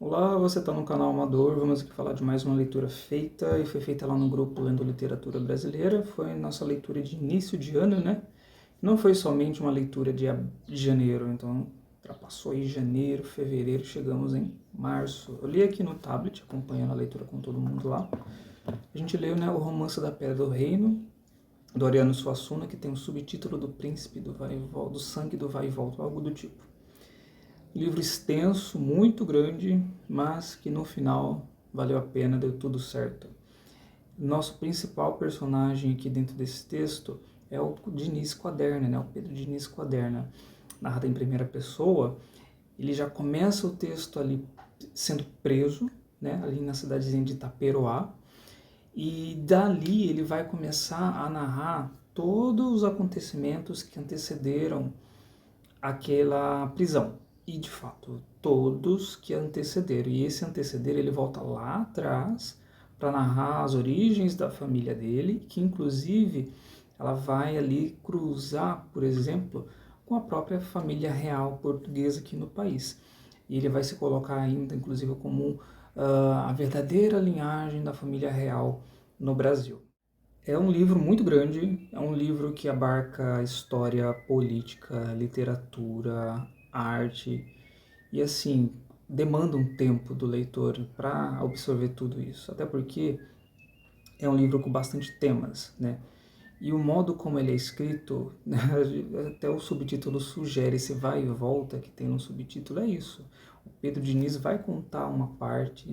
Olá, você está no canal Amador. Vamos aqui falar de mais uma leitura feita e foi feita lá no grupo Lendo Literatura Brasileira. Foi nossa leitura de início de ano, né? Não foi somente uma leitura de janeiro, então ultrapassou aí janeiro, fevereiro, chegamos em março. Eu li aqui no tablet, acompanhando a leitura com todo mundo lá. A gente leu, né, o Romance da Pedra do Reino, do Ariano Suassuna, que tem o subtítulo do Príncipe do Vai e Volta, do Sangue do Vai e Volta, algo do tipo. Livro extenso, muito grande, mas que no final valeu a pena, deu tudo certo. Nosso principal personagem aqui dentro desse texto é o Diniz Quaderna, né? O Pedro Diniz Quaderna, narrado em primeira pessoa. Ele já começa o texto ali sendo preso, né? Ali na cidadezinha de Itaperoá, e dali ele vai começar a narrar todos os acontecimentos que antecederam aquela prisão. E, de fato, todos que antecederam. E esse anteceder, ele volta lá atrás para narrar as origens da família dele, que, inclusive, ela vai ali cruzar, por exemplo, com a própria família real portuguesa aqui no país. E ele vai se colocar ainda, inclusive, como a verdadeira linhagem da família real no Brasil. É um livro muito grande, é um livro que abarca história, política, literatura, arte e assim, demanda um tempo do leitor para absorver tudo isso, até porque é um livro com bastante temas, né? E o modo como ele é escrito, né, até o subtítulo sugere, esse vai e volta que tem no subtítulo, é isso. O Pedro Diniz vai contar uma parte,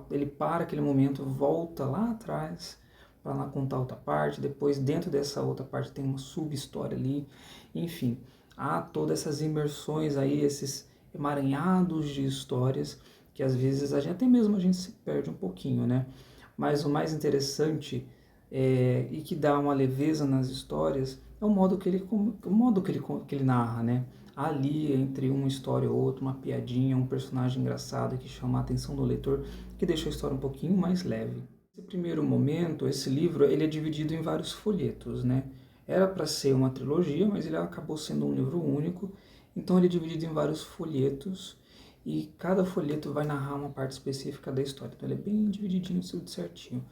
ele para aquele momento, volta lá atrás para lá contar outra parte, depois dentro dessa outra parte tem uma sub-história ali, enfim. Há todas essas imersões aí, esses emaranhados de histórias que às vezes até mesmo a gente se perde um pouquinho, né? Mas o mais interessante e que dá uma leveza nas histórias é que ele narra, né? Ali, entre uma história ou outra, uma piadinha, um personagem engraçado que chama a atenção do leitor, que deixa a história um pouquinho mais leve. Nesse primeiro momento, esse livro ele é dividido em vários folhetos, né? Era para ser uma trilogia, mas ele acabou sendo um livro único, então ele é dividido em vários folhetos, e cada folheto vai narrar uma parte específica da história, então ele é bem divididinho, tudo certinho.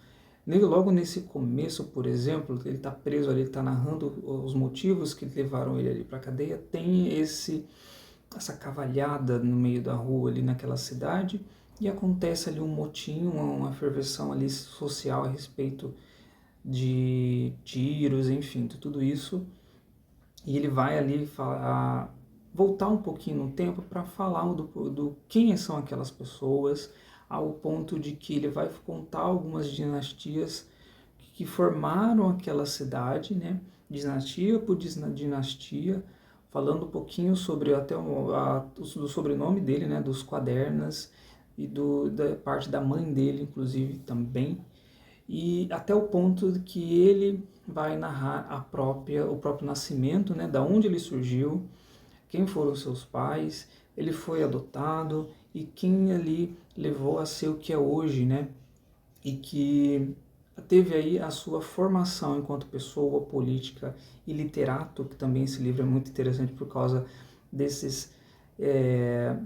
Logo nesse começo, por exemplo, ele está preso ali, ele está narrando os motivos que levaram ele ali para a cadeia, tem essa cavalhada no meio da rua ali naquela cidade, e acontece ali um motim, uma ferveção ali social a respeito de tiros, enfim, de tudo isso, e ele vai ali falar, voltar um pouquinho no tempo para falar do quem são aquelas pessoas, ao ponto de que ele vai contar algumas dinastias que formaram aquela cidade, né? Dinastia por dinastia, falando um pouquinho sobre até do sobrenome dele, né? Dos Quadernas e da parte da mãe dele, inclusive, também. E até o ponto de que ele vai narrar o próprio nascimento, né? Da onde ele surgiu, quem foram seus pais, ele foi adotado e quem ali levou a ser o que é hoje, né? E que teve aí a sua formação enquanto pessoa política e literato, que também esse livro é muito interessante por causa desses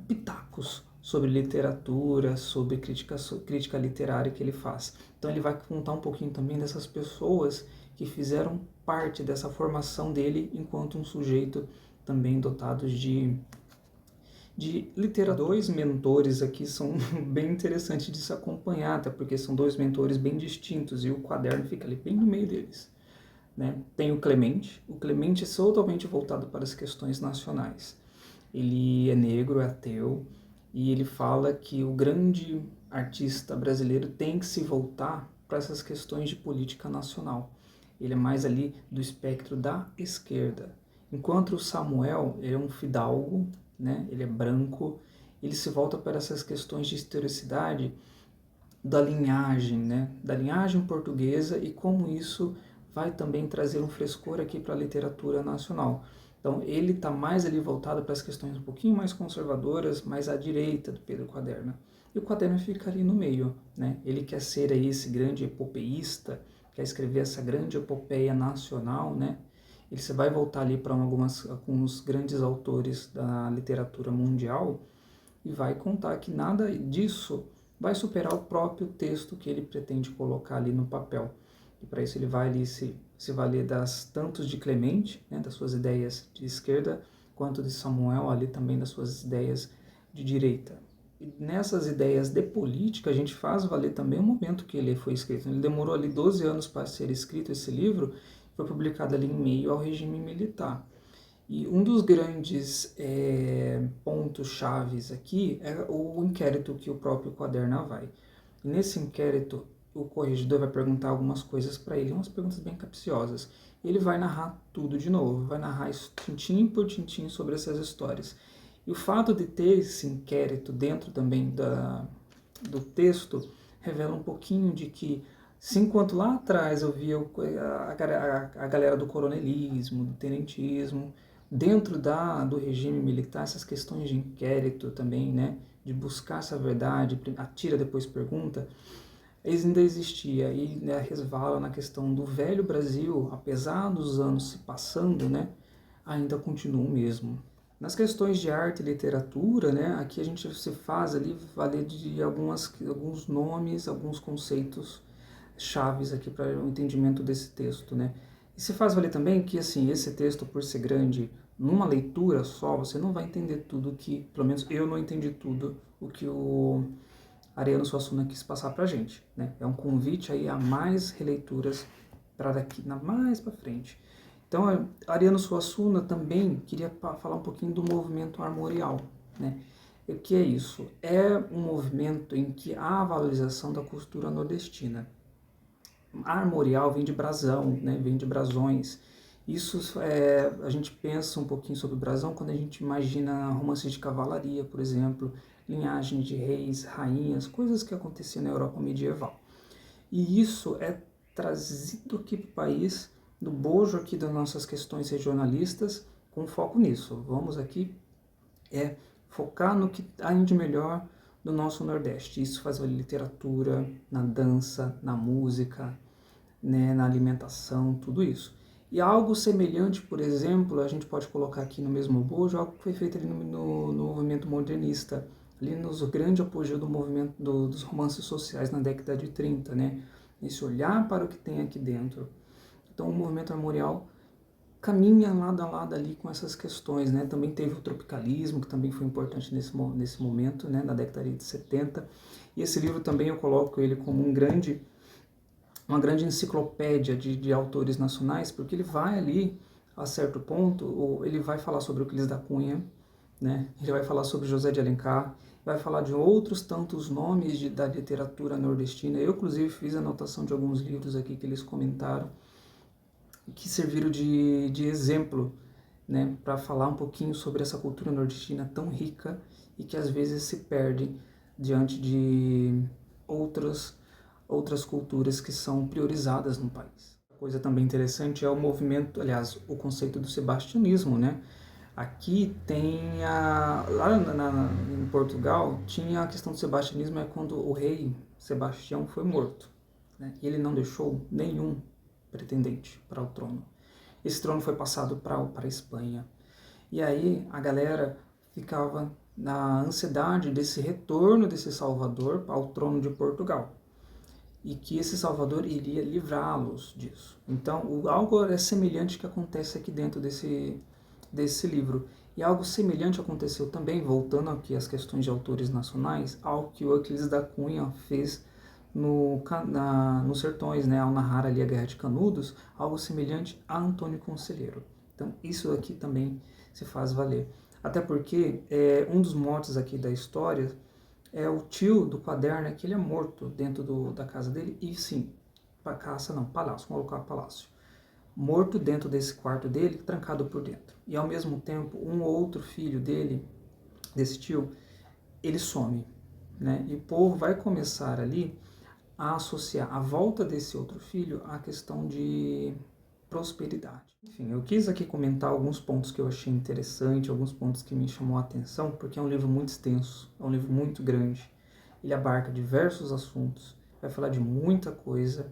pitacos sobre literatura, sobre crítica literária que ele faz. Então ele vai contar um pouquinho também dessas pessoas que fizeram parte dessa formação dele enquanto um sujeito também dotado de literatura. Dois mentores aqui são bem interessantes de se acompanhar, até porque são dois mentores bem distintos e o quaderno fica ali bem no meio deles. Né? Tem o Clemente é totalmente voltado para as questões nacionais. Ele é negro, é ateu, e ele fala que o grande artista brasileiro tem que se voltar para essas questões de política nacional. Ele é mais ali do espectro da esquerda. Enquanto o Samuel, ele é um fidalgo, né? Ele é branco, ele se volta para essas questões de historicidade da linhagem, né? Da linhagem portuguesa e como isso vai também trazer um frescor aqui para a literatura nacional. Então ele está mais ali voltado para as questões um pouquinho mais conservadoras, mais à direita do Pedro Quaderna. E o Quaderno fica ali no meio, né? Ele quer ser aí esse grande epopeísta, quer escrever essa grande epopeia nacional, né? Ele vai voltar ali para alguns grandes autores da literatura mundial, e vai contar que nada disso vai superar o próprio texto que ele pretende colocar ali no papel. E para isso ele vai ali se valer tantos de Clemente, né, das suas ideias de esquerda, quanto de Samuel ali também das suas ideias de direita. E nessas ideias de política, a gente faz valer também o momento que ele foi escrito. Ele demorou ali 12 anos para ser escrito esse livro, foi publicado ali em meio ao regime militar. E um dos grandes pontos chaves aqui é o inquérito que o próprio Quaderna vai. E nesse inquérito, o corregedor vai perguntar algumas coisas para ele, umas perguntas bem capciosas. Ele vai narrar tudo de novo, vai narrar tintim por tintim sobre essas histórias. E o fato de ter esse inquérito dentro também do texto revela um pouquinho de que, se enquanto lá atrás eu via a galera do coronelismo, do tenentismo, dentro do regime militar, essas questões de inquérito também, né, de buscar essa verdade, atira depois pergunta, ainda existia e, né, resvala na questão do velho Brasil, apesar dos anos se passando, né, ainda continua o mesmo. Nas questões de arte e literatura, né, aqui a gente se faz ali valer de alguns nomes, alguns conceitos chaves aqui para o entendimento desse texto, né. E se faz valer também que, assim, esse texto, por ser grande, numa leitura só, você não vai entender tudo que, pelo menos eu não entendi tudo o que o Ariano Suassuna quis passar para a gente, né? É um convite aí a mais releituras para daqui, mais para frente. Então, Ariano Suassuna também queria falar um pouquinho do movimento armorial, né? O que é isso? É um movimento em que há a valorização da cultura nordestina. Armorial vem de brasão, né? Vem de brasões. Isso a gente pensa um pouquinho sobre o brasão quando a gente imagina romances de cavalaria, por exemplo, linhagem de reis, rainhas, coisas que aconteciam na Europa medieval. E isso é trazido aqui para o país, do bojo aqui das nossas questões regionalistas, com foco nisso. Vamos aqui focar no que há de melhor do nosso Nordeste. Isso faz a literatura, na dança, na música, né, na alimentação, tudo isso. E algo semelhante, por exemplo, a gente pode colocar aqui no mesmo bojo, algo que foi feito ali no movimento modernista, ali nos grande apogeu do movimento dos romances sociais na década de 30, né? Esse olhar para o que tem aqui dentro. Então o movimento armorial caminha lado a lado ali com essas questões, né? Também teve o tropicalismo, que também foi importante nesse momento, né? Na década de 70. E esse livro também eu coloco ele como uma grande enciclopédia de autores nacionais, porque ele vai ali, a certo ponto, ele vai falar sobre Euclides da Cunha, né? Ele vai falar sobre José de Alencar, vai falar de outros tantos nomes da literatura nordestina. Eu, inclusive, fiz anotação de alguns livros aqui que eles comentaram, que serviram de exemplo, né, para falar um pouquinho sobre essa cultura nordestina tão rica e que às vezes se perde diante de outras culturas que são priorizadas no país. Coisa também interessante é o movimento, aliás, o conceito do sebastianismo, né? Aqui tem lá em Portugal tinha a questão do sebastianismo, é quando o rei Sebastião foi morto, né? E ele não deixou nenhum pretendente para o trono. Esse trono foi passado para a Espanha. E aí a galera ficava na ansiedade desse retorno desse Salvador ao trono de Portugal, e que esse Salvador iria livrá-los disso. Então, algo é semelhante que acontece aqui dentro desse livro. E algo semelhante aconteceu também, voltando aqui às questões de autores nacionais, ao que o Euclides da Cunha fez nos Sertões, né, ao narrar ali a Guerra de Canudos, algo semelhante a Antônio Conselheiro. Então, isso aqui também se faz valer. Até porque um dos mortos aqui da história é o tio do Quaderna, que ele é morto dentro da casa dele, e sim, palácio, vamos colocar palácio. Morto dentro desse quarto dele, trancado por dentro. E ao mesmo tempo, um outro filho dele, desse tio, ele some, né? E o povo vai começar ali a associar a volta desse outro filho à questão de prosperidade. Enfim, eu quis aqui comentar alguns pontos que eu achei interessante, alguns pontos que me chamou a atenção, porque é um livro muito extenso, é um livro muito grande. Ele abarca diversos assuntos, vai falar de muita coisa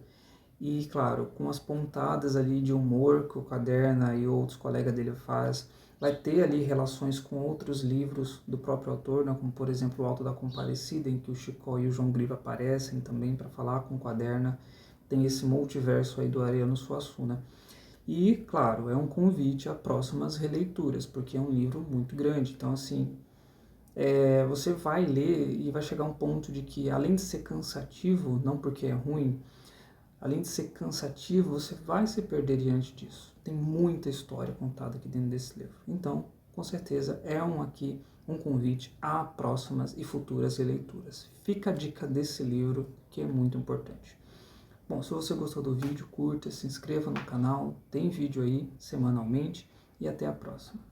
e, claro, com as pontadas ali de humor que o Quaderna e outros colegas dele faz, vai ter ali relações com outros livros do próprio autor, né, como por exemplo o Alto da Comparecida, em que o Chicó e o João Grilo aparecem também para falar com Quaderna. Tem esse multiverso aí do Ariano Suassuna. E, claro, é um convite a próximas releituras, porque é um livro muito grande. Então, assim, você vai ler e vai chegar a um ponto de que, além de ser cansativo, não porque é ruim, além de ser cansativo, você vai se perder diante disso. Tem muita história contada aqui dentro desse livro. Então, com certeza, é um convite a próximas e futuras releituras. Fica a dica desse livro, que é muito importante. Bom, se você gostou do vídeo, curta, se inscreva no canal, tem vídeo aí semanalmente e até a próxima.